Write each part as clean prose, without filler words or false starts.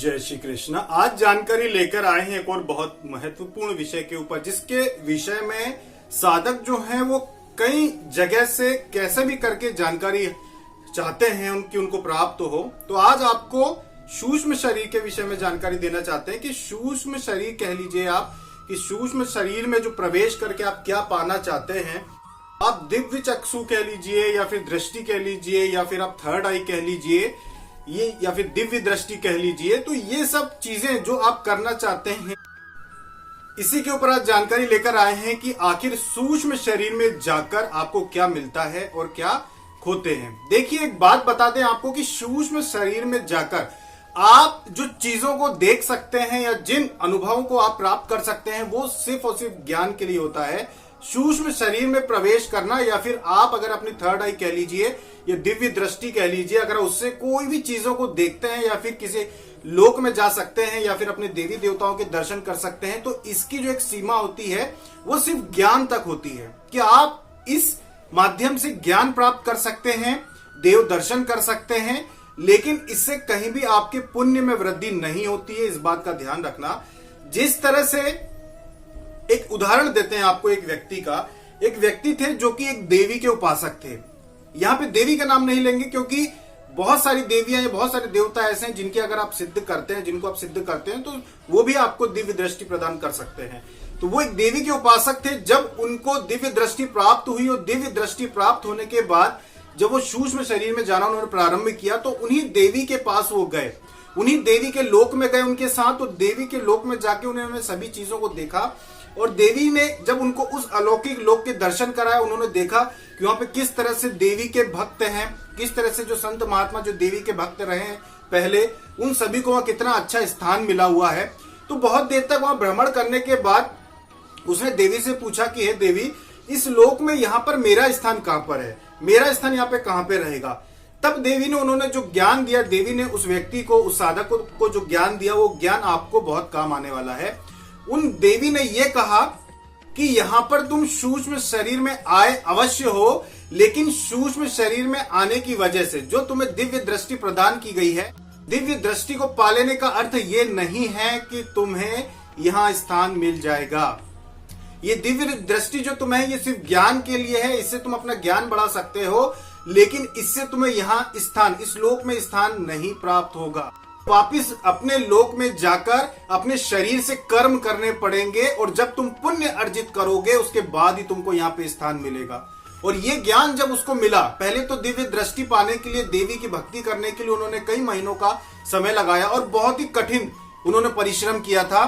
जय श्री कृष्ण। आज जानकारी लेकर आए हैं एक और बहुत महत्वपूर्ण विषय के ऊपर, जिसके विषय में साधक जो हैं वो कई जगह से कैसे भी करके जानकारी चाहते हैं उनकी उनको प्राप्त हो। तो आज आपको सूक्ष्म शरीर के विषय में जानकारी देना चाहते हैं कि सूक्ष्म शरीर कह लीजिए आप, कि सूक्ष्म शरीर में जो प्रवेश करके आप क्या पाना चाहते हैं। आप दिव्य चक्षु कह लीजिए या फिर दृष्टि कह लीजिए या फिर आप थर्ड आई कह लीजिए ये, या फिर दिव्य दृष्टि कह लीजिए। तो ये सब चीजें जो आप करना चाहते हैं, इसी के ऊपर आज जानकारी लेकर आए हैं कि आखिर सूक्ष्म शरीर में जाकर आपको क्या मिलता है और क्या खोते हैं। देखिए, एक बात बता दें आपको कि सूक्ष्म शरीर में जाकर आप जो चीजों को देख सकते हैं या जिन अनुभवों को आप प्राप्त कर सकते हैं वो सिर्फ और सिर्फ ज्ञान के लिए होता है। सूक्ष्म शरीर में प्रवेश करना या फिर आप अगर अपनी थर्ड आई कह लीजिए या दिव्य दृष्टि कह लीजिए, अगर उससे कोई भी चीजों को देखते हैं या फिर किसी लोक में जा सकते हैं या फिर अपने देवी देवताओं के दर्शन कर सकते हैं, तो इसकी जो एक सीमा होती है वो सिर्फ ज्ञान तक होती है कि आप इस माध्यम से ज्ञान प्राप्त कर सकते हैं, देव दर्शन कर सकते हैं, लेकिन इससे कहीं भी आपके पुण्य में वृद्धि नहीं होती है। इस बात का ध्यान रखना। जिस तरह से एक उदाहरण देते हैं आपको एक व्यक्ति का। एक व्यक्ति थे जो कि एक देवी के उपासक थे। यहां पे देवी का नाम नहीं लेंगे क्योंकि बहुत सारी देवियां या बहुत सारे देवता ऐसे हैं जिनकी अगर आप सिद्ध करते हैं, जिनको आप सिद्ध करते हैं, तो वो भी आपको दिव्य दृष्टि प्रदान कर सकते हैं। तो वो एक देवी के उपासक थे। जब उनको दिव्य दृष्टि प्राप्त हुई और दिव्य दृष्टि प्राप्त होने के बाद जब वो सूक्ष्म शरीर में जाना उन्होंने प्रारंभ किया, तो उन्हीं देवी के पास वो गए, उन्हीं देवी के लोक में गए उनके साथ। तो देवी के लोक में जाके उन्होंने सभी चीजों को देखा और देवी ने जब उनको उस अलौकिक लोक के दर्शन कराया, उन्होंने देखा कि वहां पे किस तरह से देवी के भक्त हैं, किस तरह से जो संत महात्मा जो देवी के भक्त रहे हैं पहले, उन सभी को वहां कितना अच्छा स्थान मिला हुआ है। तो बहुत देर तक वहां भ्रमण करने के बाद उसने देवी से पूछा कि हे देवी, इस लोक में यहाँ पर मेरा स्थान कहाँ पर है, मेरा स्थान यहाँ पे कहाँ पे रहेगा। तब देवी ने उन्होंने जो ज्ञान दिया, देवी ने उस व्यक्ति को, उस साधक को जो ज्ञान दिया, वो ज्ञान आपको बहुत काम आने वाला है। उन देवी ने यह कहा कि यहां पर तुम सूक्ष्म शरीर में आए अवश्य हो, लेकिन सूक्ष्म शरीर में आने की वजह से जो तुम्हें दिव्य दृष्टि प्रदान की गई है, दिव्य दृष्टि को पा लेने का अर्थ ये नहीं है कि तुम्हें यहां स्थान मिल जाएगा। ये दिव्य दृष्टि जो तुम्हें, ये सिर्फ ज्ञान के लिए है, इससे तुम अपना ज्ञान बढ़ा सकते हो, लेकिन इससे तुम्हें यहां स्थान, इस लोक में स्थान नहीं प्राप्त होगा। वापिस अपने लोक में जाकर अपने शरीर से कर्म करने पड़ेंगे और जब तुम पुण्य अर्जित करोगे उसके बाद ही तुमको यहाँ पे स्थान मिलेगा। और ये ज्ञान जब उसको मिला, पहले तो दिव्य दृष्टि पाने के लिए, देवी की भक्ति करने के लिए उन्होंने कई महीनों का समय लगाया और बहुत ही कठिन उन्होंने परिश्रम किया था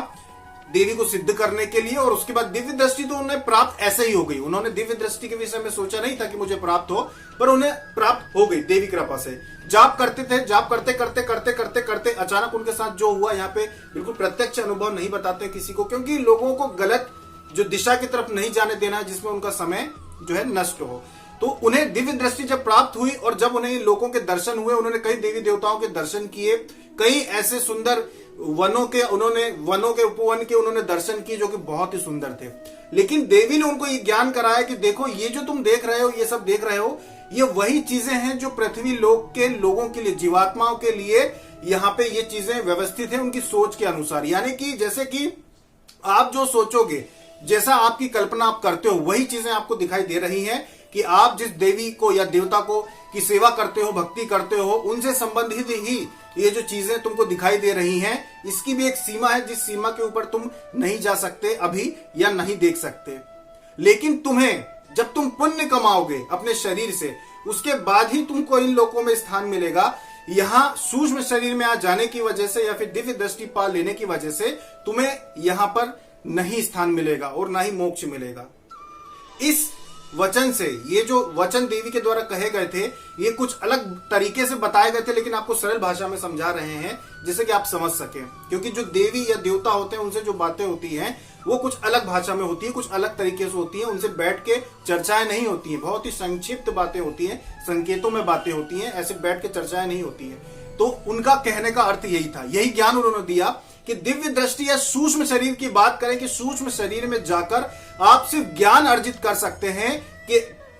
देवी को सिद्ध करने के लिए। और उसके बाद दिव्य दृष्टि तो उन्हें प्राप्त ऐसे ही हो गई। उन्होंने दिव्य दृष्टि के विषय में सोचा नहीं था कि मुझे प्राप्त हो, पर उन्हें प्राप्त हो गई देवी कृपा से। जाप करते थे, जाप करते करते करते करते करते अचानक उनके साथ जो हुआ, यहाँ पे बिल्कुल प्रत्यक्ष अनुभव नहीं बताते किसी को, क्योंकि लोगों को गलत जो दिशा की तरफ नहीं जाने देना है जिसमें उनका समय जो है नष्ट हो। तो उन्हें दिव्य दृष्टि जब प्राप्त हुई और जब उन्हें लोगों के दर्शन हुए, उन्होंने कई देवी देवताओं के दर्शन किए, कई ऐसे सुंदर वनों के उपवन के उन्होंने दर्शन किए जो कि बहुत ही सुंदर थे। लेकिन देवी ने उनको ये ज्ञान कराया कि देखो, ये जो तुम देख रहे हो, ये सब देख रहे हो, ये वही चीजें हैं जो पृथ्वी लोक के लोगों के लिए, जीवात्माओं के लिए यहाँ पे ये चीजें व्यवस्थित है उनकी सोच के अनुसार। यानी कि जैसे कि आप जो सोचोगे, जैसा आपकी कल्पना आप करते हो, वही चीजें आपको दिखाई दे रही हैं कि आप जिस देवी को या देवता को की सेवा करते हो, भक्ति करते हो, उनसे संबंधित ही ये जो चीजें तुमको दिखाई दे रही हैं। इसकी भी एक सीमा है जिस सीमा के ऊपर तुम नहीं जा सकते अभी या नहीं देख सकते। लेकिन तुम्हें जब तुम पुण्य कमाओगे अपने शरीर से, उसके बाद ही तुमको इन लोकों में स्थान मिलेगा। यहाँ सूक्ष्म शरीर में आ जाने की वजह से या फिर दिव्य दृष्टि पा लेने की वजह से तुम्हें यहाँ पर नहीं स्थान मिलेगा और ना ही मोक्ष मिलेगा। इस वचन से, ये जो वचन देवी के द्वारा कहे गए थे, ये कुछ अलग तरीके से बताए गए थे, लेकिन आपको सरल भाषा में समझा रहे हैं जिससे कि आप समझ सकें। क्योंकि जो देवी या देवता होते हैं उनसे जो बातें होती हैं वो कुछ अलग भाषा में होती है, कुछ अलग तरीके से होती है। उनसे बैठ के चर्चाएं नहीं होती है, बहुत ही संक्षिप्त बातें होती हैं, संकेतों में बातें होती हैं, ऐसे बैठ के चर्चाएं नहीं होती है। तो उनका कहने का अर्थ यही था, यही ज्ञान उन्होंने दिया कि दिव्य दृष्टि या सूक्ष्म शरीर की बात करें कि सूक्ष्म शरीर में जाकर आप सिर्फ ज्ञान अर्जित कर सकते हैं कि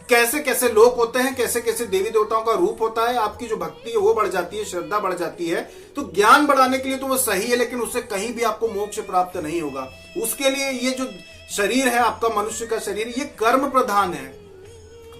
कैसे कैसे लोग होते हैं, कैसे कैसे देवी देवताओं का रूप होता है, आपकी जो भक्ति है वो बढ़ जाती है, श्रद्धा बढ़ जाती है। तो ज्ञान बढ़ाने के लिए तो वो सही है, लेकिन उससे कहीं भी आपको मोक्ष प्राप्त नहीं होगा। उसके लिए ये जो शरीर है आपका, मनुष्य का शरीर, ये कर्म प्रधान है,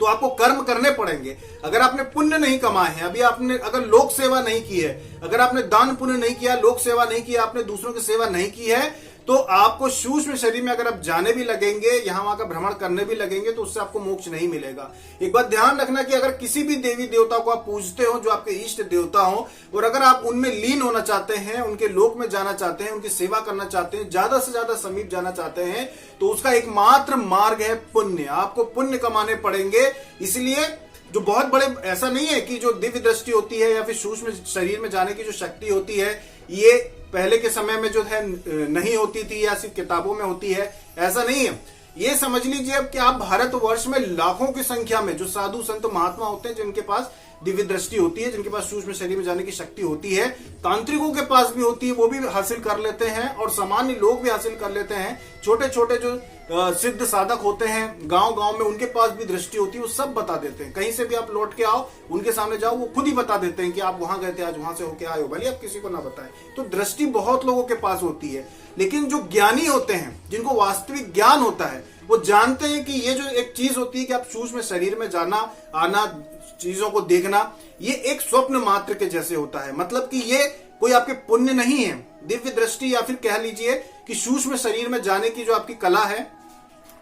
तो आपको कर्म करने पड़ेंगे। अगर आपने पुण्य नहीं कमाए हैं, अभी आपने अगर लोक सेवा नहीं की है, अगर आपने दान पुण्य नहीं किया, लोक सेवा नहीं किया, आपने दूसरों की सेवा नहीं की है, तो आपको सूक्ष्म शरीर में अगर आप जाने भी लगेंगे, यहां वहां का भ्रमण करने भी लगेंगे, तो उससे आपको मोक्ष नहीं मिलेगा। एक बात ध्यान रखना कि अगर किसी भी देवी देवता को आप पूजते हो, जो आपके इष्ट देवता हो, और अगर आप उनमें लीन होना चाहते हैं, उनके लोक में जाना चाहते हैं, उनकी सेवा करना चाहते हैं, ज्यादा से ज्यादा समीप जाना चाहते हैं, तो उसका एकमात्र मार्ग है पुण्य। आपको पुण्य कमाने पड़ेंगे। इसलिए जो बहुत बड़े, ऐसा नहीं है कि जो दिव्य दृष्टि होती है या फिर सूक्ष्म शरीर में जाने की जो शक्ति होती है, ये पहले के समय में जो है नहीं होती थी या सिर्फ किताबों में होती है, ऐसा नहीं है। ये समझ लीजिए अब कि आप भारतवर्ष में लाखों की संख्या में जो साधु संत महात्मा होते हैं, जिनके पास दिव्य दृष्टि होती है, जिनके पास सूक्ष्म शरीर में जाने की शक्ति होती है, तांत्रिकों के पास भी होती है, वो भी हासिल कर लेते हैं, और सामान्य लोग भी हासिल कर लेते हैं। छोटे छोटे जो सिद्ध साधक होते हैं गांव गांव में, उनके पास भी दृष्टि होती है, वो सब बता देते हैं। कहीं से भी आप लौट के आओ, उनके सामने जाओ, वो खुद ही बता देते हैं कि आप वहां गए थे, आज वहां से होके आए हो, भले आप किसी को ना बताएं। तो दृष्टि बहुत लोगों के पास होती है, लेकिन जो ज्ञानी होते हैं, जिनको वास्तविक ज्ञान होता है, वो जानते हैं कि ये जो एक चीज होती है कि आप सूक्ष्म शरीर में जाना आना, चीजों को देखना, ये एक स्वप्न मात्र के जैसे होता है। मतलब कि ये कोई आपके पुण्य नहीं है। दिव्य दृष्टि या फिर कह लीजिए कि सूक्ष्म शरीर में जाने की जो आपकी कला है,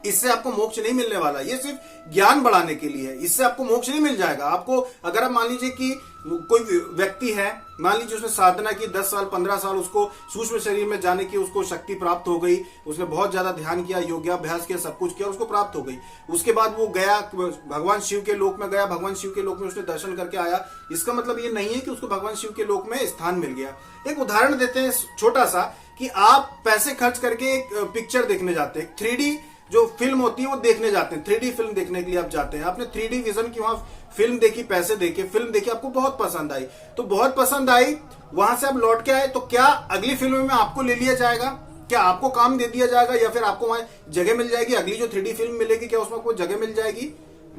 इससे आपको मोक्ष नहीं मिलने वाला। ये सिर्फ ज्ञान बढ़ाने के लिए है, इससे आपको मोक्ष नहीं मिल जाएगा। आपको अगर आप मान लीजिए कि कोई व्यक्ति है, मान लीजिए उसने साधना की 10 साल 15 साल, उसको सूक्ष्म शरीर में जाने की उसको शक्ति प्राप्त हो गई, उसने बहुत ज्यादा ध्यान किया, योगाभ्यास किया, सब कुछ किया, उसको प्राप्त हो गई। उसके बाद वो गया भगवान शिव के लोक में गया, भगवान शिव के लोक में उसने दर्शन करके आया। इसका मतलब ये नहीं है कि उसको भगवान शिव के लोक में स्थान मिल गया। एक उदाहरण देते हैं छोटा सा, कि आप पैसे खर्च करके एक पिक्चर देखने जाते हैं, 3D जो फिल्म होती है वो देखने जाते हैं, 3D फिल्म देखने के लिए आप जाते हैं। आपने 3D विजन की वहां फिल्म देखी, पैसे देके फिल्म देखी, आपको बहुत पसंद आई, तो बहुत पसंद आई, वहां से आप लौट के आए, तो क्या अगली फिल्म में आपको ले लिया जाएगा? क्या आपको काम दे दिया जाएगा, या फिर आपको वहां जगह मिल जाएगी? अगली जो 3D फिल्म मिलेगी, क्या उसमें आपको जगह मिल जाएगी?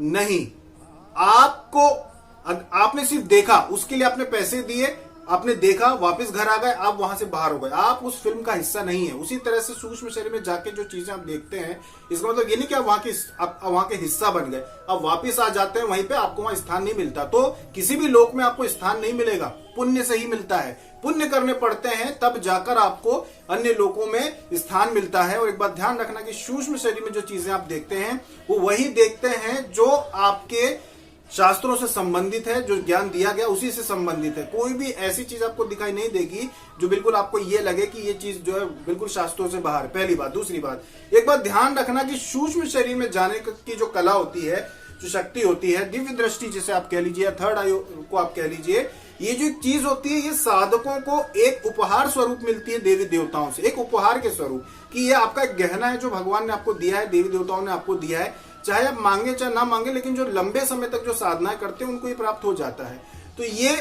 नहीं। आपको, आपने सिर्फ देखा, उसके लिए आपने पैसे दिए, आपने देखा, वापस घर आ गए, आप वहां से बाहर हो गए, आप उस फिल्म का हिस्सा नहीं है। उसी तरह से सूक्ष्म शरीर में जाके जो चीजें आप देखते हैं, इसका मतलब ये नहीं कि आप वहां के हिस्सा बन गए, आप वापस आ जाते हैं, वहीं पे आपको वहां स्थान नहीं मिलता। तो किसी भी लोक में आपको स्थान नहीं मिलेगा, पुण्य से ही मिलता है। पुण्य करने पड़ते हैं, तब जाकर आपको अन्य लोकों में स्थान मिलता है। और एक बात ध्यान रखना कि सूक्ष्म शरीर में जो चीजें आप देखते हैं, वो वही देखते हैं जो आपके शास्त्रों से संबंधित है, जो ज्ञान दिया गया उसी से संबंधित है। कोई भी ऐसी चीज आपको दिखाई नहीं देगी जो बिल्कुल आपको ये लगे कि ये चीज जो है बिल्कुल शास्त्रों से बाहर। पहली बात। दूसरी बात, एक बात ध्यान रखना कि सूक्ष्म शरीर में जाने की जो कला होती है, जो शक्ति होती है, दिव्य दृष्टि जिसे आप कह लीजिए, थर्ड आई को आप कह लीजिए, ये जो चीज होती है, ये साधकों को एक उपहार स्वरूप मिलती है देवी देवताओं से, एक उपहार के स्वरूप, कि ये आपका एक गहना है जो भगवान ने आपको दिया है, देवी देवताओं ने आपको दिया है। चाहे आप मांगे चाहे ना मांगे, लेकिन जो लंबे समय तक जो साधनाएं करते हैं उनको ये प्राप्त हो जाता है। तो ये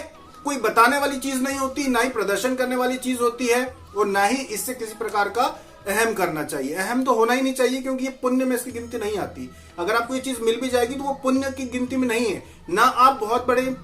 कोई बताने वाली चीज नहीं होती, ना ही प्रदर्शन करने वाली चीज होती है, और ना ही इससे किसी प्रकार का अहम करना चाहिए। अहम तो होना ही नहीं चाहिए, क्योंकि ये पुण्य में इसकी गिनती नहीं आती। अगर आपको ये चीज मिल भी जाएगी तो वो पुण्य की गिनती में नहीं है। ना आप बहुत बड़े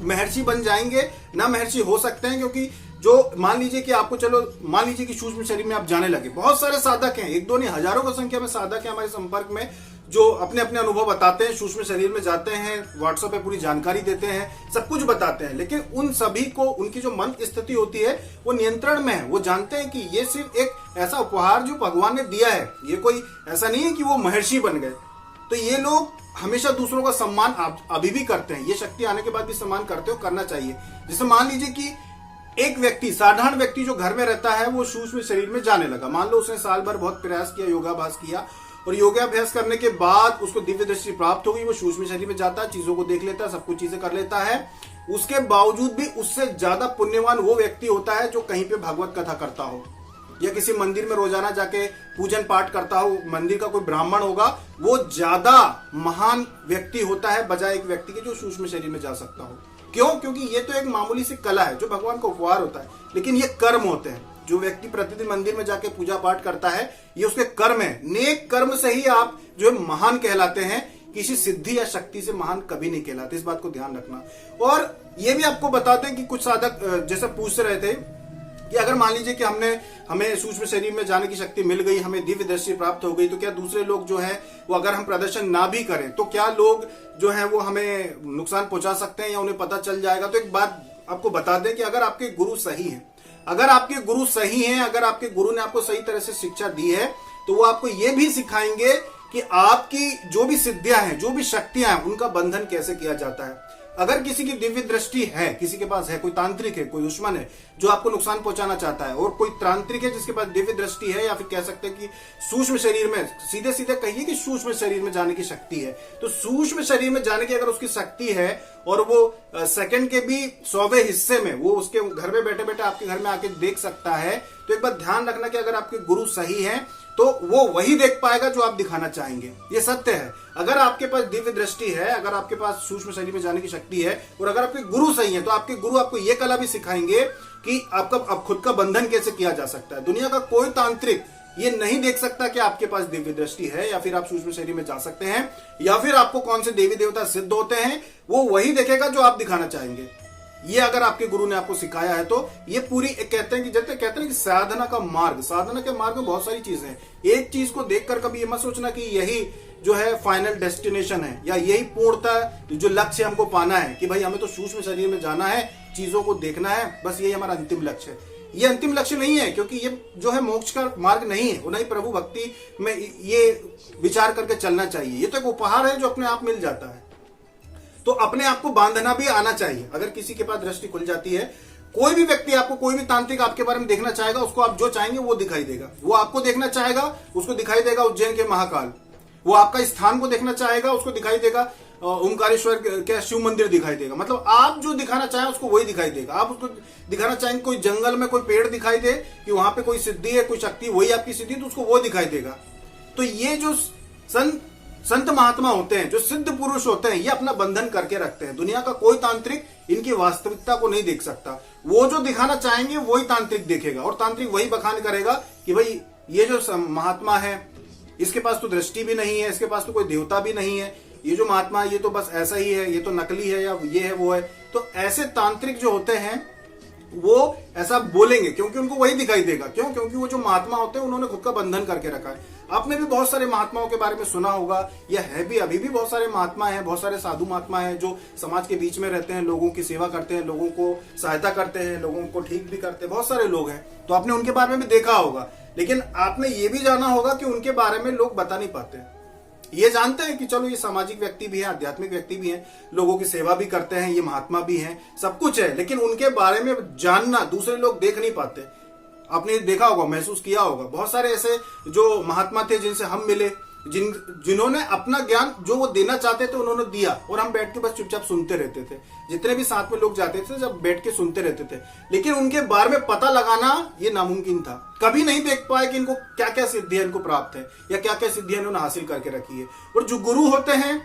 महर्षि बन जाएंगे, ना महर्षि हो सकते हैं, क्योंकि जो मान लीजिए कि आपको, चलो मान लीजिए कि सूक्ष्म शरीर में आप जाने लगे, बहुत सारे साधक हैं, एक दो नहीं हजारों की संख्या में साधक हैं हमारे संपर्क में, जो अपने अपने अनुभव बताते हैं, सूक्ष्म शरीर में जाते हैं, व्हाट्सएप पे पूरी जानकारी देते हैं, सब कुछ बताते हैं। लेकिन उन सभी को उनकी जो मन स्थिति होती है वो नियंत्रण में है। वो जानते हैं कि ये सिर्फ एक ऐसा उपहार जो भगवान ने दिया है, ये कोई ऐसा नहीं है कि वो महर्षि बन गए। तो ये लोग हमेशा दूसरों का सम्मान अभी भी करते हैं, ये शक्ति आने के बाद भी सम्मान करते हो, करना चाहिए। जैसे मान लीजिए कि एक व्यक्ति, साधारण व्यक्ति जो घर में रहता है, वो सूक्ष्म शरीर में जाने लगा। मान लो उसने साल भर बहुत प्रयास किया, योगाभ्यास किया, और योगाभ्यास करने के बाद उसको दिव्य दृष्टि प्राप्त हो गई, वो सूक्ष्म शरीर में जाता है, चीजों को देख लेता है, सब कुछ चीजें कर लेता है। उसके बावजूद भी उससे ज्यादा पुण्यवान वो व्यक्ति होता है जो कहीं पे भागवत कथा करता हो, या किसी मंदिर में रोजाना जाके पूजन पाठ करता हो, मंदिर का कोई ब्राह्मण होगा, वो ज्यादा महान व्यक्ति होता है बजाय एक व्यक्ति के जो सूक्ष्म शरीर में जा सकता हो। क्यों? क्योंकि ये तो एक मामूली सी कला है जो भगवान का उपहार होता है, लेकिन ये कर्म होते हैं। जो व्यक्ति प्रतिदिन मंदिर में जाके पूजा पाठ करता है, ये उसके कर्म है। नेक कर्म से ही आप जो है महान कहलाते हैं। किसी सिद्धि या शक्ति से महान कभी नहीं कहलाते। इस बात को ध्यान रखना। और ये भी आपको बताते हैं कि कुछ साधक जैसे पूछ रहे थे कि अगर मान लीजिए कि हमें सूक्ष्म शरीर में जाने की शक्ति मिल गई, हमें दिव्य दृष्टि प्राप्त हो गई, तो क्या दूसरे लोग जो है वो अगर हम प्रदर्शन ना भी करें तो क्या लोग जो है वो हमें नुकसान पहुंचा सकते हैं या उन्हें पता चल जाएगा? तो एक बात आपको बता दें कि अगर आपके गुरु सही है, अगर आपके गुरु सही हैं, अगर आपके गुरु ने आपको सही तरह से शिक्षा दी है, तो वो आपको ये भी सिखाएंगे कि आपकी जो भी सिद्धियां हैं, जो भी शक्तियां हैं, उनका बंधन कैसे किया जाता है। अगर किसी की दिव्य दृष्टि है, किसी के पास है, कोई तांत्रिक है, कोई दुश्मन है जो आपको नुकसान पहुंचाना चाहता है, और कोई तांत्रिक है जिसके पास दिव्य दृष्टि है, या फिर कह सकते हैं कि सूक्ष्म शरीर में, सीधे सीधे कहिए कि सूक्ष्म शरीर में जाने की शक्ति है, तो सूक्ष्म शरीर में जाने की अगर उसकी शक्ति है और वो सेकंड के भी 100वें हिस्से में वो उसके घर में बैठे बैठे आपके घर में आके देख सकता है, तो एक बात ध्यान रखना कि अगर आपके गुरु सही हैं तो वो वही देख पाएगा जो आप दिखाना चाहेंगे। ये सत्य है। अगर आपके पास दिव्य दृष्टि है, अगर आपके पास सूक्ष्म शरीर में जाने की शक्ति है, और अगर आपके गुरु सही है, तो आपके गुरु आपको ये कला भी सिखाएंगे कि आपका खुद का बंधन कैसे किया जा सकता है। दुनिया का कोई तांत्रिक ये नहीं देख सकता कि आपके पास दिव्य दृष्टि है, या फिर आप सूक्ष्म शरीर में जा सकते हैं, या फिर आपको कौन से देवी देवता सिद्ध होते हैं, वो वही देखेगा जो आप दिखाना चाहेंगे। ये अगर आपके गुरु ने आपको सिखाया है तो ये पूरी कहते हैं कि साधना का मार्ग, साधना के मार्ग में बहुत सारी चीजें हैं। एक चीज को देखकर कभी ये मत सोचना कि यही जो है फाइनल डेस्टिनेशन है, या यही पूर्णतः जो लक्ष्य हमको पाना है, कि भाई हमें तो सूक्ष्म शरीर में जाना है, चीजों को देखना है, बस यही हमारा अंतिम लक्ष्य है। ये अंतिम लक्ष्य नहीं है, क्योंकि ये जो है मोक्ष का मार्ग नहीं है, और नहीं प्रभु भक्ति में ये विचार करके चलना चाहिए। ये तो एक उपहार है जो अपने आप मिल जाता है। तो अपने आप को बांधना भी आना चाहिए। अगर किसी के पास दृष्टि खुल जाती है, कोई भी व्यक्ति आपको, कोई भी तांत्रिक आपके बारे में देखना चाहेगा, उसको आप जो चाहेंगे वो दिखाई देगा। वो आपको देखना चाहेगा, उसको दिखाई देगा उज्जैन के महाकाल। वो आपका स्थान को देखना चाहेगा, उसको दिखाई देगा ओमकारेश्वर के शिव मंदिर दिखाई देगा। मतलब आप जो दिखाना चाहें उसको वही दिखाई देगा। आप उसको दिखाना चाहेंगे कोई जंगल में कोई पेड़ दिखाई दे कि वहां पे कोई सिद्धि है, कोई शक्ति, वही आपकी सिद्धि, तो उसको वो दिखाई देगा। तो ये जो संत महात्मा होते हैं, जो सिद्ध पुरुष होते हैं, ये अपना बंधन करके रखते हैं। दुनिया का कोई तांत्रिक इनकी वास्तविकता को नहीं देख सकता। वो जो दिखाना चाहेंगे वही तांत्रिक देखेगा, और तांत्रिक वही बखान करेगा कि भाई ये जो महात्मा है, इसके पास तो दृष्टि भी नहीं है, इसके पास तो कोई देवता भी नहीं है, ये जो महात्मा है ये तो बस ऐसा ही है, ये तो नकली है, या ये है वो है। तो ऐसे तांत्रिक जो होते हैं वो ऐसा बोलेंगे क्योंकि उनको वही दिखाई देगा। क्यों? क्योंकि वो जो महात्मा होते हैं उन्होंने खुद का बंधन करके रखा है। आपने भी बहुत सारे महात्माओं के बारे में सुना होगा, या है भी, अभी भी बहुत सारे महात्मा हैं, बहुत सारे साधु महात्मा हैं जो समाज के बीच में रहते हैं, लोगों की सेवा करते हैं, लोगों को सहायता करते हैं, लोगों को ठीक भी करते हैं। बहुत सारे लोग हैं, तो आपने उनके बारे में भी देखा होगा। लेकिन आपने ये भी जाना होगा कि उनके बारे में लोग बता नहीं पाते। ये जानते हैं कि चलो ये सामाजिक व्यक्ति भी है, आध्यात्मिक व्यक्ति भी है, लोगों की सेवा भी करते हैं, ये महात्मा भी हैं, सब कुछ है, लेकिन उनके बारे में जानना दूसरे लोग देख नहीं पाते। आपने देखा होगा, महसूस किया होगा, बहुत सारे ऐसे जो महात्मा थे जिनसे हम मिले, जिन्होंने अपना ज्ञान जो वो देना चाहते थे उन्होंने दिया, और हम बैठ के बस चुपचाप सुनते रहते थे। जितने भी साथ में लोग जाते थे जब बैठ के सुनते रहते थे, लेकिन उनके बारे में पता लगाना ये नामुमकिन था। कभी नहीं देख पाए कि इनको क्या क्या सिद्धियां इनको प्राप्त है, या क्या क्या सिद्धियां इन्होंने हासिल करके रखी है। और जो गुरु होते हैं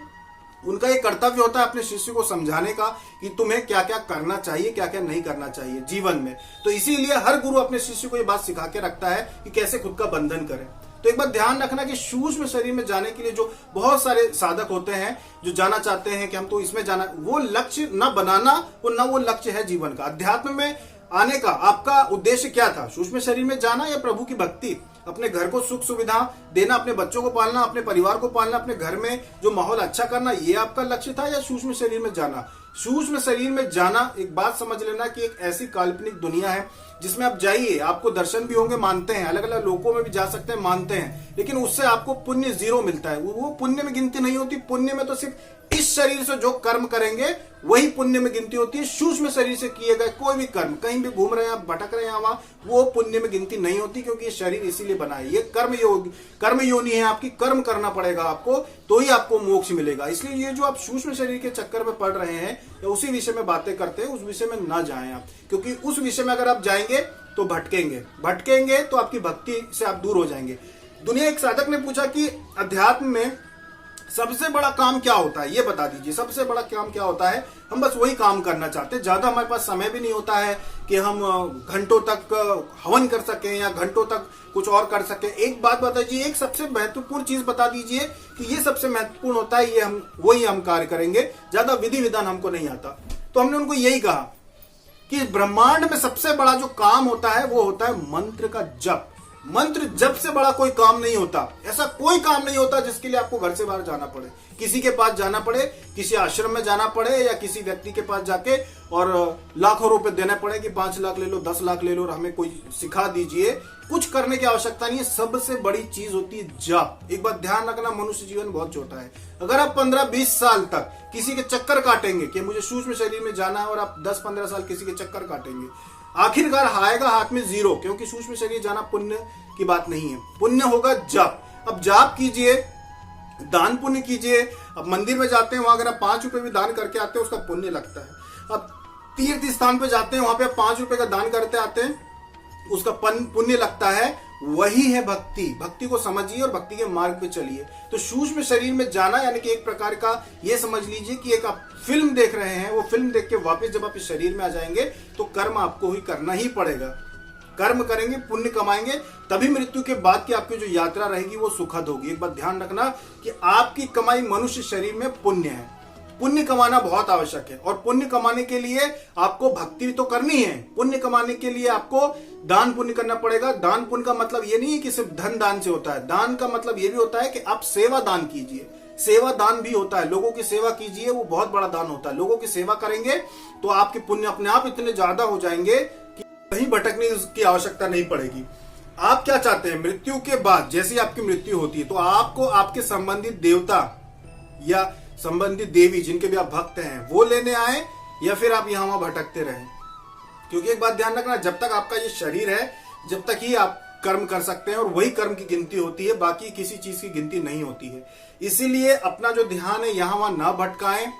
उनका एक कर्तव्य होता है अपने शिष्य को समझाने का कि तुम्हें क्या क्या करना चाहिए, क्या क्या नहीं करना चाहिए जीवन में। तो इसीलिए हर गुरु अपने शिष्य को ये बात सिखा के रखता है कि कैसे खुद का बंधन करें। तो एक बात ध्यान रखना कि सूक्ष्म शरीर में जाने के लिए जो बहुत सारे साधक होते हैं जो जाना चाहते हैं कि हम तो इसमें जाना, वो लक्ष्य न बनाना और न वो लक्ष्य है जीवन का। अध्यात्म में आने का आपका उद्देश्य क्या था? सूक्ष्म शरीर में जाना या प्रभु की भक्ति, अपने घर को सुख सुविधा देना, अपने बच्चों को पालना, अपने परिवार को पालना, अपने घर में जो माहौल अच्छा करना, ये आपका लक्ष्य था? या सूक्ष्म शरीर में जाना? सूक्ष्म शरीर में जाना, एक बात समझ लेना कि एक ऐसी काल्पनिक दुनिया है जिसमें आप जाइए, आपको दर्शन भी होंगे, मानते हैं, अलग अलग लोकों में भी जा सकते हैं, मानते हैं, लेकिन उससे आपको पुण्य 0 मिलता है। वो पुण्य में गिनती नहीं होती। पुण्य में तो सिर्फ इस शरीर से जो कर्म करेंगे वही पुण्य में गिनती होती है। सूक्ष्म शरीर से किए गए कोई भी कर्म, कहीं भी घूम रहे हैं आप, भटक रहे हैं वहां, वो पुण्य में गिनती नहीं होती, क्योंकि ये शरीर इसीलिए बना है। ये कर्म योनि है आपकी, कर्म करना पड़ेगा आपको, तो ही आपको मोक्ष मिलेगा। इसलिए ये जो आप सूक्ष्म शरीर के चक्कर में पड़ रहे हैं या उसी विषय में बातें करते हैं, उस विषय में ना जाएं आप, क्योंकि उस विषय में अगर आप जाएंगे तो भटकेंगे तो आपकी भक्ति से आप दूर हो जाएंगे। दुनिया, एक साधक ने पूछा कि अध्यात्म में सबसे बड़ा काम क्या होता है ये बता दीजिए, सबसे बड़ा काम क्या होता है? हम बस वही काम करना चाहते हैं, ज्यादा हमारे पास समय भी नहीं होता है कि हम घंटों तक हवन कर सकें या घंटों तक कुछ और कर सकें। एक बात बता दीजिए, एक सबसे महत्वपूर्ण चीज बता दीजिए कि ये सबसे महत्वपूर्ण होता है, ये वही हम कार्य करेंगे, ज्यादा विधि विधान हमको नहीं आता। तो हमने उनको यही कहा कि ब्रह्मांड में सबसे बड़ा जो काम होता है वो होता है मंत्र का जप। मंत्र जप से बड़ा कोई काम नहीं होता। ऐसा कोई काम नहीं होता जिसके लिए आपको घर से बाहर जाना पड़े, किसी के पास जाना पड़े, किसी आश्रम में जाना पड़े या किसी व्यक्ति के पास जाके और लाखों रुपए देने पड़े कि 5 लाख ले लो, 10 लाख ले लो और हमें कोई सिखा दीजिए। कुछ करने की आवश्यकता नहीं है। सबसे बड़ी चीज होती है जप। एक बात ध्यान रखना, मनुष्य जीवन बहुत छोटा है। अगर आप 15-20 साल तक किसी के चक्कर काटेंगे कि मुझे सूक्ष्म शरीर में जाना है और आप 10-15 साल किसी के चक्कर काटेंगे, आखिरकार आएगा हाथ में 0, क्योंकि सूक्ष्म शरीर जाना पुण्य की बात नहीं है। पुण्य होगा जप। अब जाप कीजिए, दान पुण्य कीजिए। अब मंदिर में जाते हैं, वहां अगर आप 5 रुपए भी दान करके आते हैं उसका पुण्य लगता है। अब तीर्थ स्थान पे जाते हैं, वहां पे आप 5 रुपए का दान करते आते हैं, उसका पुण्य लगता है। वही है भक्ति। भक्ति को समझिए और भक्ति के मार्ग पे चलिए। तो सूक्ष्म शरीर में जाना यानी कि एक प्रकार का ये समझ लीजिए कि एक आप फिल्म देख रहे हैं, वो फिल्म देख के वापस जब आप इस शरीर में आ जाएंगे तो कर्म आपको ही करना ही पड़ेगा। कर्म करेंगे, पुण्य कमाएंगे, तभी मृत्यु के बाद की आपकी जो यात्रा रहेगी वो सुखद होगी। एक बात ध्यान रखना कि आपकी कमाई मनुष्य शरीर में पुण्य है। पुण्य कमाना बहुत आवश्यक है और पुण्य कमाने के लिए आपको भक्ति तो करनी है। पुण्य कमाने के लिए आपको दान पुण्य करना पड़ेगा। दान पुण्य का मतलब ये नहीं है कि सिर्फ धन दान से होता है। दान का मतलब ये भी होता है कि आप सेवा दान कीजिए। सेवा दान भी होता है, लोगों की सेवा कीजिए, वो बहुत बड़ा दान होता है। लोगों की सेवा करेंगे तो आपके पुण्य अपने आप इतने ज्यादा हो जाएंगे कि कहीं भटकने की आवश्यकता नहीं पड़ेगी। आप क्या चाहते हैं? मृत्यु के बाद जैसे ही आपकी मृत्यु होती है तो आपको आपके संबंधित देवता या संबंधित देवी जिनके भी आप भक्त हैं वो लेने आए या फिर आप यहां वहां भटकते रहें? क्योंकि एक बात ध्यान रखना, जब तक आपका ये शरीर है जब तक ही आप कर्म कर सकते हैं और वही कर्म की गिनती होती है, बाकी किसी चीज की गिनती नहीं होती है। इसीलिए अपना जो ध्यान है यहां वहां ना भटकाएं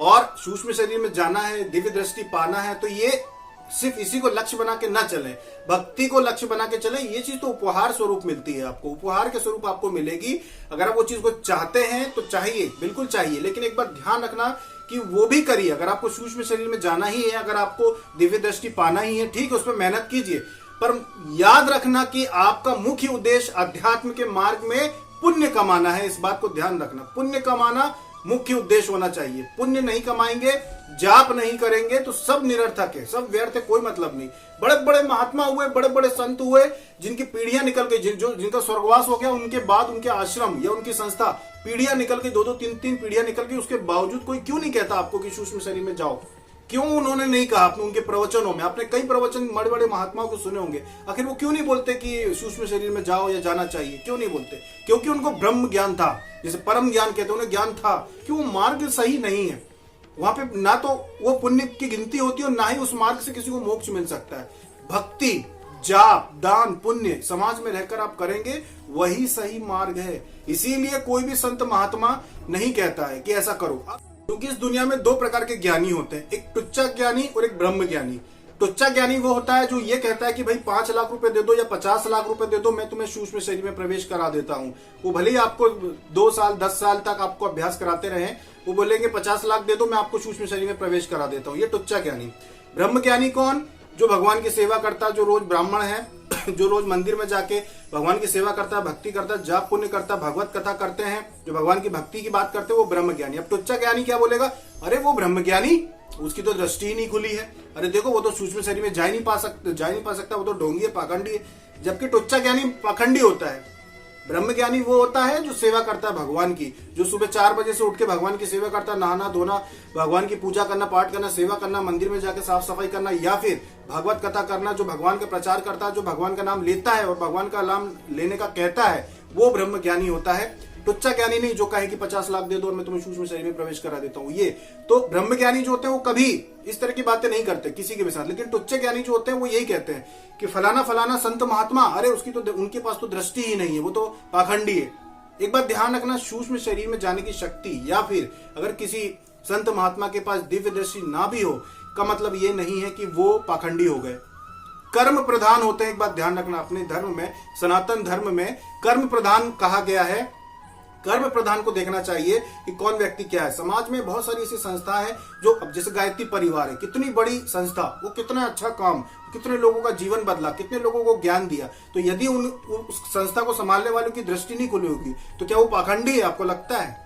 और सूक्ष्म शरीर में जाना है, दिव्य दृष्टि पाना है तो ये सिर्फ इसी को लक्ष्य बना के ना चलें, भक्ति को लक्ष्य बना के चलें। ये चीज तो उपहार स्वरूप मिलती है आपको, उपहार के स्वरूप आपको मिलेगी। अगर आप वो चीज को चाहते हैं तो चाहिए, बिल्कुल चाहिए, लेकिन एक बार ध्यान रखना कि वो भी करिए। अगर आपको सूक्ष्म शरीर में जाना ही है, अगर आपको दिव्य दृष्टि पाना ही है, ठीक है, उस पर मेहनत कीजिए, पर याद रखना कि आपका मुख्य उद्देश्य अध्यात्म के मार्ग में पुण्य कमाना है। इस बात को ध्यान रखना, पुण्य कमाना मुख्य उद्देश्य होना चाहिए। पुण्य नहीं कमाएंगे, जाप नहीं करेंगे तो सब निरर्थक है, सब व्यर्थ है, कोई मतलब नहीं। बड़े बड़े महात्मा हुए, बड़े बड़े संत हुए, जिनकी पीढ़ियां निकल गई, जिनका स्वर्गवास हो गया, उनके बाद उनके आश्रम या उनकी संस्था पीढ़ियां निकल गई, 2-2, 3-3 पीढ़ियां निकल गई, उसके बावजूद कोई क्यों नहीं कहता आपको कि सूक्ष्म शरीर में जाओ? क्यों उन्होंने नहीं कहा? आपने उनके प्रवचनों में, आपने कई प्रवचन बड़े बड़े महात्माओं को सुने होंगे, आखिर वो क्यों नहीं बोलते कि सूक्ष्म शरीर में जाओ या जाना चाहिए? क्यों नहीं बोलते? क्योंकि उनको ब्रह्म ज्ञान था, जिसे परम ज्ञान कहते हैं, उन्हें ज्ञान था कि वो मार्ग सही नहीं है। वहां पे ना तो वो पुण्य की गिनती होती है और ना ही उस मार्ग से किसी को मोक्ष मिल सकता है। भक्ति, जाप, दान, पुण्य समाज में रहकर आप करेंगे, वही सही मार्ग है। इसीलिए कोई भी संत महात्मा नहीं कहता है कि ऐसा करो, क्योंकि इस दुनिया में 2 प्रकार के ज्ञानी होते हैं, एक टुच्चा ज्ञानी और एक ब्रह्म ज्ञानी। टुच्चा ज्ञानी वो होता है जो ये कहता है कि भाई 5 लाख रुपए दे दो या 50 लाख रुपए दे दो, मैं तुम्हें सूक्ष्म शरीर में प्रवेश करा देता हूं। वो भले ही आपको 2 साल 10 साल तक आपको अभ्यास कराते रहे, वो बोलेंगे 50 लाख दे दो, मैं आपको सूक्ष्म शरीर में प्रवेश करा देता हूं। ये टुच्चा ज्ञानी। ब्रह्म ज्ञानी कौन? जो भगवान की सेवा करता है, जो रोज ब्राह्मण है, जो रोज मंदिर में जाके भगवान की सेवा करता है, भक्ति करता है, जाप पुण्य करता है, भगवत कथा करते हैं, जो भगवान की भक्ति की बात करते हैं, वो ब्रह्म ज्ञानी। अब टुच्चा ज्ञानी क्या बोलेगा? अरे वो ब्रह्म ज्ञानी, उसकी तो दृष्टि ही नहीं खुली है, अरे देखो वो तो सूक्ष्म शरीर में जा ही नहीं पा सकता, वो तो ढोंगी है, पाखंडी है। जबकि टुच्चा ज्ञानी पाखंडी होता है। ब्रह्म ज्ञानी वो होता है जो सेवा करता है भगवान की, जो सुबह 4 बजे से उठ के भगवान की सेवा करता है, नहाना धोना, भगवान की पूजा करना, पाठ करना, सेवा करना, मंदिर में जाके साफ सफाई करना, या फिर भगवत कथा करना, जो भगवान का प्रचार करता है, जो भगवान का नाम लेता है और भगवान का नाम लेने का कहता है, वो ब्रह्म ज्ञानी होता है। टुच्चा ज्ञानी नहीं जो कहे कि 50 लाख दे दो और मैं तुम्हें सूक्ष्म शरीर में प्रवेश करा देता हूं। ये तो ब्रह्म ज्ञानी जो होते हैं वो कभी इस तरह की बातें नहीं करते किसी के भी साथ। लेकिन टुच्चे ज्ञानी जो होते हैं वो यही कहते हैं कि फलाना फलाना संत महात्मा, अरे उसकी तो उनके पास तो दृष्टि ही नहीं है, वो तो पाखंडी है। एक बात ध्यान रखना, सूक्ष्म शरीर में जाने की शक्ति या फिर अगर किसी संत महात्मा के पास दिव्य दृष्टि ना भी हो का मतलब ये नहीं है कि वो पाखंडी हो गए। कर्म प्रधान होते हैं। एक बात ध्यान रखना, अपने धर्म में, सनातन धर्म में कर्म प्रधान कहा गया है। कर्म प्रधान को देखना चाहिए कि कौन व्यक्ति क्या है। समाज में बहुत सारी ऐसी संस्था है जो, अब जैसे गायत्री परिवार है, कितनी बड़ी संस्था, वो कितना अच्छा काम, कितने लोगों का जीवन बदला, कितने लोगों को ज्ञान दिया। तो यदि उस संस्था को संभालने वालों की दृष्टि नहीं खुली होगी तो क्या वो पाखंडी है? आपको लगता है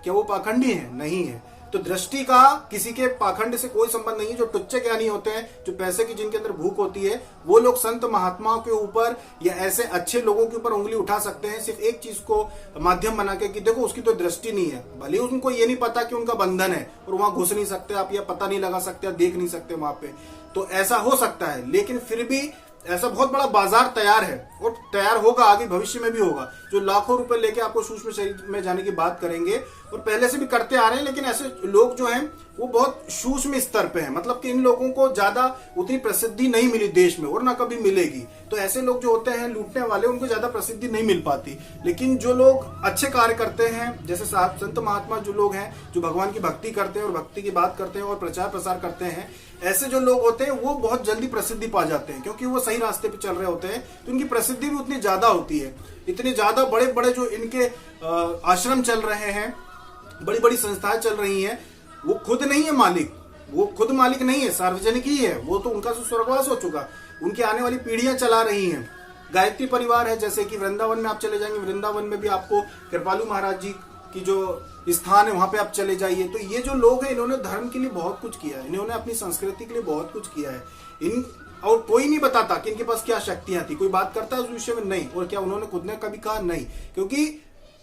क्या वो पाखंडी है? नहीं है। तो दृष्टि का किसी के पाखंड से कोई संबंध नहीं है। जो टुच्चे ज्ञानी होते हैं, जो पैसे की जिनके अंदर भूख होती है, वो लोग संत महात्माओं के ऊपर या ऐसे अच्छे लोगों के ऊपर उंगली उठा सकते हैं सिर्फ एक चीज को माध्यम बना के कि देखो उसकी तो दृष्टि नहीं है। भले उनको ये नहीं पता कि उनका बंधन है और वहां घुस नहीं सकते आप, या पता नहीं लगा सकते, देख नहीं सकते वहां पे, तो ऐसा हो सकता है। लेकिन फिर भी ऐसा बहुत बड़ा बाजार तैयार है और तैयार होगा, आगे भविष्य में भी होगा, जो लाखों रुपए लेके आपको सूक्ष्म शरीर में जाने की बात करेंगे, और पहले से भी करते आ रहे हैं। लेकिन ऐसे लोग जो हैं वो बहुत सूक्ष्म स्तर पे हैं, मतलब कि इन लोगों को ज्यादा उतनी प्रसिद्धि नहीं मिली देश में और ना कभी मिलेगी। तो ऐसे लोग जो होते हैं लूटने वाले, उनको ज्यादा प्रसिद्धि नहीं मिल पाती। लेकिन जो लोग अच्छे कार्य करते हैं, जैसे साहब संत महात्मा जो लोग हैं, जो भगवान की भक्ति करते हैं और भक्ति की बात करते हैं और प्रचार प्रसार करते हैं, ऐसे जो लोग होते हैं वो बहुत जल्दी प्रसिद्धि पा जाते हैं, क्योंकि वो सही रास्ते पे चल रहे होते हैं। तो उनकी प्रसिद्धि भी उतनी ज्यादा होती है। इतने ज्यादा बड़े बड़े जो इनके आश्रम चल रहे हैं, बड़ी बड़ी संस्थाएं चल रही हैं, वो खुद नहीं है मालिक, वो खुद मालिक नहीं है, सार्वजनिक ही है। वो तो उनका स्वर्गवास हो चुका, उनकी आने वाली पीढ़ियां चला रही हैं। गायत्री परिवार है, जैसे कि वृंदावन में आप चले जाएंगे, वृंदावन में भी आपको कृपालु महाराज जी की जो स्थान है वहां पे आप चले जाइए। तो ये जो लोग हैं, इन्होंने धर्म के लिए बहुत कुछ किया है, इन्होंने अपनी संस्कृति के लिए बहुत कुछ किया है। और कोई नहीं बताता कि इनके पास क्या शक्तियां थी। कोई बात करता है उस विषय में? नहीं। और क्या उन्होंने खुद ने कभी कहा? नहीं। क्योंकि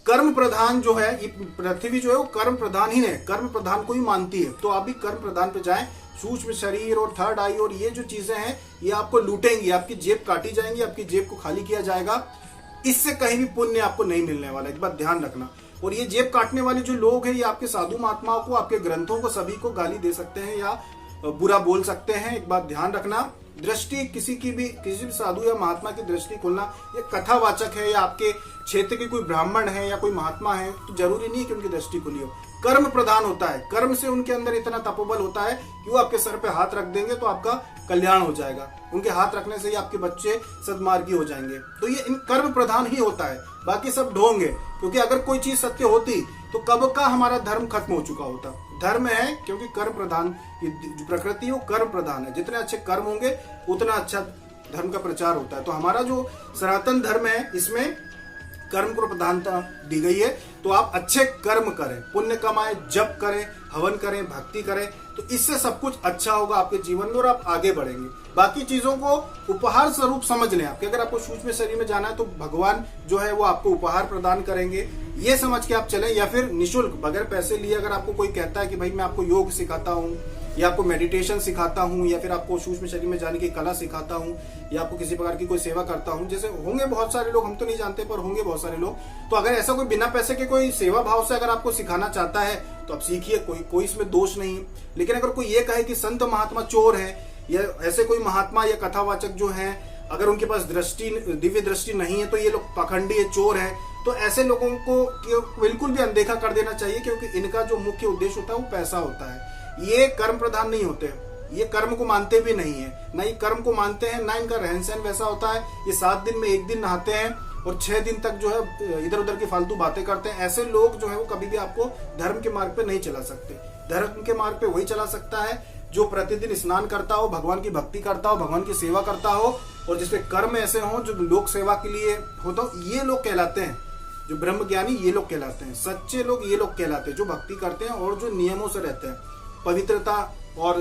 कर्म प्रधान जो है, ये पृथ्वी जो है वो कर्म प्रधान ही है, कर्म प्रधान को ही मानती है। तो आप भी कर्म प्रधान पे जाएं। सूक्ष्म शरीर और थर्ड आई और ये जो चीजें हैं, ये आपको लूटेंगी, आपकी जेब काटी जाएंगी, आपकी जेब को खाली किया जाएगा। इससे कहीं भी पुण्य आपको नहीं मिलने वाला, एक बात ध्यान रखना। और ये जेब काटने वाले जो लोग हैं, ये आपके साधु महात्माओं को, आपके ग्रंथों को, सभी को गाली दे सकते हैं या बुरा बोल सकते हैं। एक बात ध्यान रखना, दृष्टि किसी भी साधु या महात्मा की दृष्टि खोलना, ये कथावाचक है या आपके क्षेत्र के कोई ब्राह्मण है या कोई महात्मा है, तो जरूरी नहीं है कि उनकी दृष्टि खुली हो। कर्म प्रधान होता है, कर्म से उनके अंदर इतना तपोबल होता है कि वो आपके सर पे हाथ रख देंगे तो आपका कल्याण हो जाएगा। उनके हाथ रखने से ही आपके बच्चे सद्मार्गी हो जाएंगे। तो ये इन कर्म प्रधान ही होता है, बाकी सब ढोंग है। क्योंकि अगर कोई चीज सत्य होती तो कब का हमारा धर्म खत्म हो चुका होता। धर्म है क्योंकि कर्म प्रधान, ये जो प्रकृति है वो कर्म प्रधान है। जितने अच्छे कर्म होंगे उतना अच्छा धर्म का प्रचार होता है। तो हमारा जो सनातन धर्म है, इसमें कर्म को प्रधानता दी गई है। तो आप अच्छे कर्म करें, पुण्य कमाएं, जप करें, हवन करें, भक्ति करें, तो इससे सब कुछ अच्छा होगा आपके जीवन में और आप आगे बढ़ेंगे। बाकी चीजों को उपहार स्वरूप समझ लें आपके। अगर आपको सूक्ष्म शरीर में जाना है तो भगवान जो है वो आपको उपहार प्रदान करेंगे, ये समझ के आप चलें। या फिर निःशुल्क बगैर पैसे लिए अगर आपको कोई कहता है कि भाई मैं आपको योग सिखाता हूँ या आपको मेडिटेशन सिखाता हूँ या फिर आपको सूक्ष्म शरीर में जाने की कला सिखाता हूँ या आपको किसी प्रकार की कोई सेवा करता हूँ, जैसे होंगे बहुत सारे लोग, हम तो नहीं जानते पर होंगे बहुत सारे लोग। तो अगर ऐसा कोई बिना पैसे के कोई सेवा भाव से अगर आपको सिखाना चाहता है तो आप सीखिए, कोई इसमें दोष नहीं है। लेकिन अगर कोई ये कहे कि संत महात्मा चोर है या ऐसे कोई महात्मा या कथावाचक जो हैं, अगर उनके पास दृष्टि, दिव्य दृष्टि नहीं है तो ये लोग पाखंडी है, चोर है, तो ऐसे लोगों को बिल्कुल भी अनदेखा कर देना चाहिए। क्योंकि इनका जो मुख्य उद्देश्य होता है वो पैसा होता है। ये कर्म प्रधान नहीं होते, ये कर्म को मानते भी नहीं है, ना ये कर्म को मानते हैं, ना इनका रहन सहन वैसा होता है। ये 7 दिन में 1 दिन नहाते हैं और 6 दिन तक जो है इधर उधर की फालतू बातें करते हैं। ऐसे लोग जो है वो कभी भी आपको धर्म के मार्ग पे नहीं चला सकते। धर्म के मार्ग पे वही चला सकता है जो प्रतिदिन स्नान करता हो, भगवान की भक्ति करता हो, भगवान की सेवा करता हो, और जिसपे कर्म ऐसे हो जो लोक सेवा के लिए होता हो, ये लोग कहलाते हैं। जो ब्रह्म ज्ञानी ये लोग कहलाते हैं, सच्चे लोग ये लोग कहलाते हैं, जो भक्ति करते हैं और जो नियमों से रहते हैं, पवित्रता और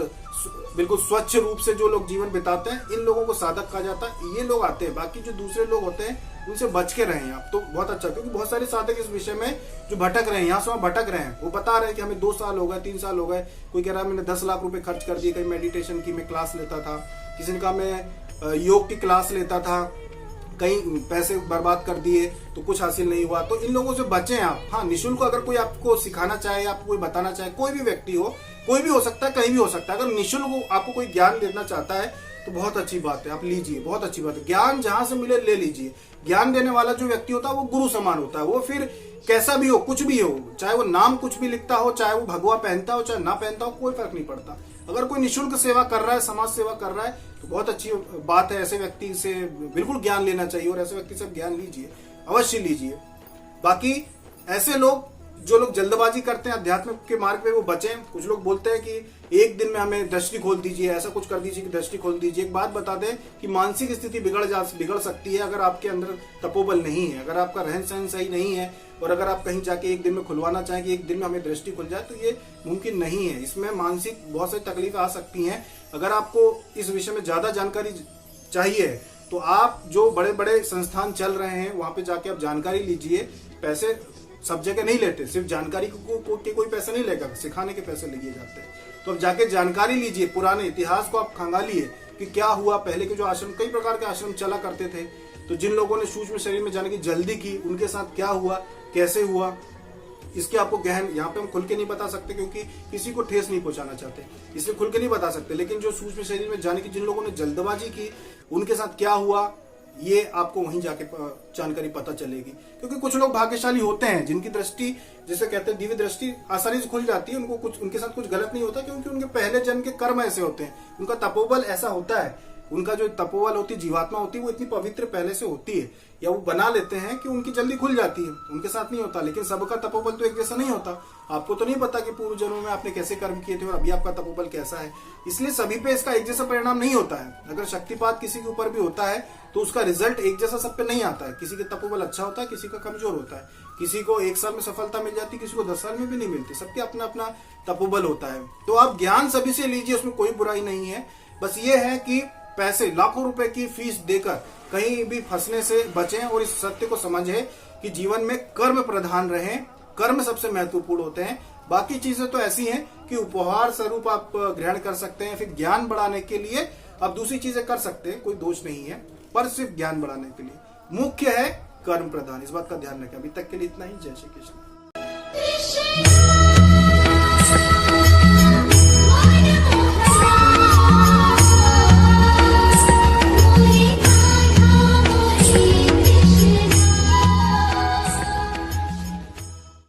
बिल्कुल स्वच्छ रूप से जो लोग जीवन बिताते हैं, इन लोगों को साधक कहा जाता है। ये लोग आते हैं। बाकी जो दूसरे लोग होते हैं उनसे बच के रहें आप, तो बहुत अच्छा। क्योंकि बहुत सारे साधक इस विषय में जो भटक रहे हैं, यहाँ से वहाँ भटक रहे हैं, वो बता रहे हैं कि हमें 2 साल हो गए, 3 साल हो गए। कोई कह रहा है मैंने 10 लाख रुपए खर्च कर दिए, कहीं मेडिटेशन की मैं क्लास लेता था, किसी ने कहा मैं योग की क्लास लेता था, कहीं पैसे बर्बाद कर दिए तो कुछ हासिल नहीं हुआ। तो इन लोगों से बचें आप। हाँ, निःशुल्क अगर कोई आपको सिखाना चाहे, आपको कोई बताना चाहे, कोई भी व्यक्ति हो, कोई भी हो सकता है, कहीं भी हो सकता है, अगर निःशुल्क आपको कोई ज्ञान देना चाहता है तो बहुत अच्छी बात है, आप लीजिए, बहुत अच्छी बात है। ज्ञान जहां से मिले ले लीजिए। ज्ञान देने वाला जो व्यक्ति होता है वो गुरु समान होता है। वो फिर कैसा भी हो, कुछ भी हो, चाहे वो नाम कुछ भी लिखता हो, चाहे वो भगवा पहनता हो, चाहे ना पहनता हो, कोई फर्क नहीं पड़ता। अगर कोई निःशुल्क सेवा कर रहा है, समाज सेवा कर रहा है, तो बहुत अच्छी बात है। ऐसे व्यक्ति से बिल्कुल ज्ञान लेना चाहिए और ऐसे व्यक्ति से ज्ञान लीजिए, अवश्य लीजिए। बाकी ऐसे लोग जो लोग जल्दबाजी करते हैं अध्यात्म के मार्ग पे वो बचें। कुछ लोग बोलते हैं कि एक दिन में हमें दृष्टि खोल दीजिए, ऐसा कुछ कर दीजिए कि दृष्टि खोल दीजिए। एक बात बता दें कि मानसिक स्थिति बिगड़ सकती है अगर आपके अंदर तपोबल नहीं है, अगर आपका रहन सहन सही नहीं है, और अगर आप कहीं जाके एक दिन में खुलवाना चाहें कि एक दिन में हमें दृष्टि खुल जाए, तो ये मुमकिन नहीं है। इसमें मानसिक बहुत सारी तकलीफ आ सकती हैं। अगर आपको इस विषय में ज्यादा जानकारी चाहिए तो आप जो बड़े बड़े संस्थान चल रहे हैं वहां पे जाके आप जानकारी लीजिए। पैसे सब जगह नहीं लेते, सिर्फ जानकारी को कोई पैसा नहीं लेगा, सिखाने के पैसे लिए जाते हैं। तो अब जाके जानकारी लीजिए, पुराने इतिहास को आप खंगालिए कि क्या हुआ। पहले के जो आश्रम, कई प्रकार के आश्रम चला करते थे, तो जिन लोगों ने सूक्ष्म शरीर में जाने की जल्दी की उनके साथ क्या हुआ, कैसे हुआ, इसके आपको गहन यहाँ पे हम खुल के नहीं बता सकते क्योंकि किसी को ठेस नहीं पहुंचाना चाहते, इसलिए खुल के नहीं बता सकते। लेकिन जो सूक्ष्म शरीर में जाने की जिन लोगों ने जल्दबाजी की उनके साथ क्या हुआ, ये आपको वहीं जाके जानकारी पता चलेगी। क्योंकि कुछ लोग भाग्यशाली होते हैं जिनकी दृष्टि, जिसे कहते हैं दिव्य दृष्टि, आसानी से खुल जाती है। उनको कुछ, उनके साथ कुछ गलत नहीं होता क्योंकि उनके पहले जन्म के कर्म ऐसे होते हैं, उनका तपोबल ऐसा होता है। उनका जो तपोबल होती है, जीवात्मा होती है, वो इतनी पवित्र पहले से होती है, या वो बना लेते हैं कि उनकी जल्दी खुल जाती है। उनके साथ नहीं होता। लेकिन सबका तपोबल तो एक जैसा नहीं होता। आपको तो नहीं पता कि पूर्व जन्मों में आपने कैसे कर्म किए थे और अभी आपका तपोबल कैसा है, इसलिए सभी पे इसका एक जैसा परिणाम नहीं होता है। अगर शक्तिपात किसी के ऊपर भी होता है तो उसका रिजल्ट एक जैसा सब पे नहीं आता है। किसी के तपोबल अच्छा होता है, किसी का कमजोर होता है, किसी को 1 साल में सफलता मिल जाती है, किसी को 10 साल में भी नहीं मिलती। सबके अपना अपना तपोबल होता है। तो आप ज्ञान सभी से लीजिए, उसमें कोई बुराई नहीं है। बस ये है कि पैसे, लाखों रुपए की फीस देकर कहीं भी फंसने से बचें और इस सत्य को समझें कि जीवन में कर्म प्रधान रहें। कर्म सबसे महत्वपूर्ण होते हैं। बाकी चीजें तो ऐसी हैं कि उपहार स्वरूप आप ग्रहण कर सकते हैं, फिर ज्ञान बढ़ाने के लिए आप दूसरी चीजें कर सकते हैं, कोई दोष नहीं है, पर सिर्फ ज्ञान बढ़ाने के लिए मुख्य है कर्म प्रधान। इस बात का ध्यान रखें। अभी तक के लिए इतना ही। जय श्री कृष्ण।